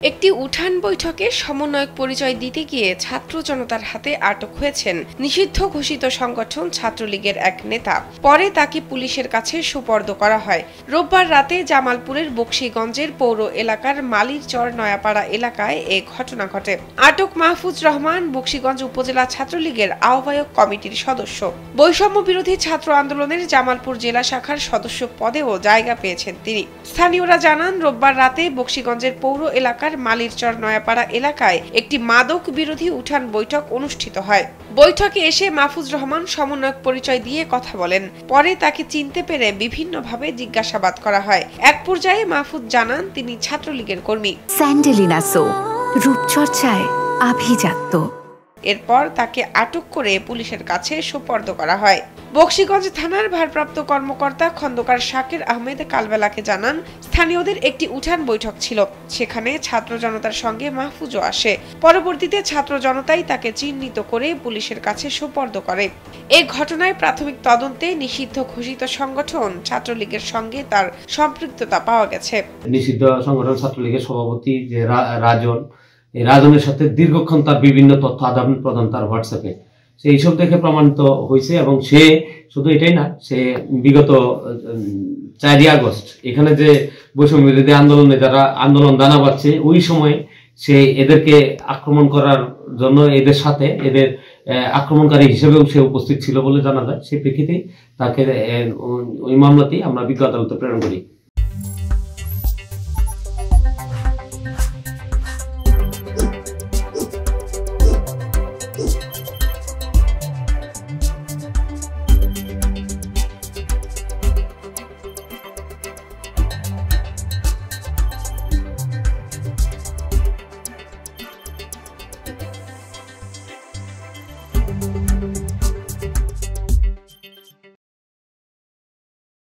একটি উঠান বৈঠকে সমন্বয়ক পরিচয় দিতে গিয়ে ছাত্র জনতার হাতে আটক হয়েছেন নিষিদ্ধ ঘোষিত সংগঠন ছাত্রলীগের এক নেতা। পরে তাকে পুলিশের কাছে সোপর্দ করা হয়। রোববার রাতে জামালপুরের বকশীগঞ্জের পৌর এলাকার মালিরচর নয়াপাড়া এলাকায় এ ঘটনা ঘটে। আটক মাহফুজ রহমান বকশীগঞ্জ উপজেলা ছাত্রলীগের আহ্বায়ক কমিটির সদস্য। বৈষম্য বিরোধী ছাত্র আন্দোলনের জামালপুর জেলা শাখার সদস্য পদেও জায়গা পেয়েছেন তিনি। স্থানীয়রা জানান, রোববার রাতে বকশীগঞ্জের পৌর এলাকার মালিরচর নয়াপাড়া এলাকায় একটি মাদক বিরোধী উঠান বৈঠক অনুষ্ঠিত হয়। বৈঠকে এসে মাহফুজ রহমান সমন্বয়ক পরিচয় দিয়ে কথা বলেন। পরে তাকে চিনতে পেরে বিভিন্নভাবে জিজ্ঞাসাবাদ করা হয়। এক পর্যায়ে মাহফুজ জানান তিনি ছাত্রলীগের কর্মী। স্যান্ডেলিনা সো, রূপচর্চায় আভিজাত্য। এরপর তাকে আটক করে পুলিশের কাছে সোপর্দ করা হয়। বকশীগঞ্জ থানার ভারপ্রাপ্ত কর্মকর্তা খন্দকার শাকির আহমেদ কালবেলাকে জানান, স্থানীয়দের একটি উঠান বৈঠক ছিল, সেখানে ছাত্র জনতার সঙ্গে মাহফুজও আসে। পরবর্তীতে ছাত্র জনতাই তাকে চিহ্নিত করে পুলিশের কাছে সোপর্দ করে। এই ঘটনায় প্রাথমিক তদন্তে নিষিদ্ধ ঘোষিত সংগঠন ছাত্রলীগের সঙ্গে তার সম্পৃক্ততা পাওয়া গেছে। নিষিদ্ধ সংগঠন ছাত্রলীগের সভাপতি যে রাজন, এই রাজনের সাথে দীর্ঘক্ষণ তার বিভিন্ন তথ্য আদান প্রদান তার হোয়াটসঅ্যাপে, সে এইসব দেখে প্রমাণিত হয়েছে। এবং সে শুধু এটাই না, সে বিগত 4 আগস্ট এখানে যে বৈষম্য বিরোধী আন্দোলনে যারা আন্দোলন দানা বাঁধছে, ওই সময় সে এদেরকে আক্রমণ করার জন্য এদের সাথে এদের আক্রমণকারী হিসেবেও সে উপস্থিত ছিল বলে জানা যায়। সেই প্রেক্ষিতেই তাকে ওই মামলাতেই আমরা বিজ্ঞ আদালতে প্রেরণ করি। Thank you.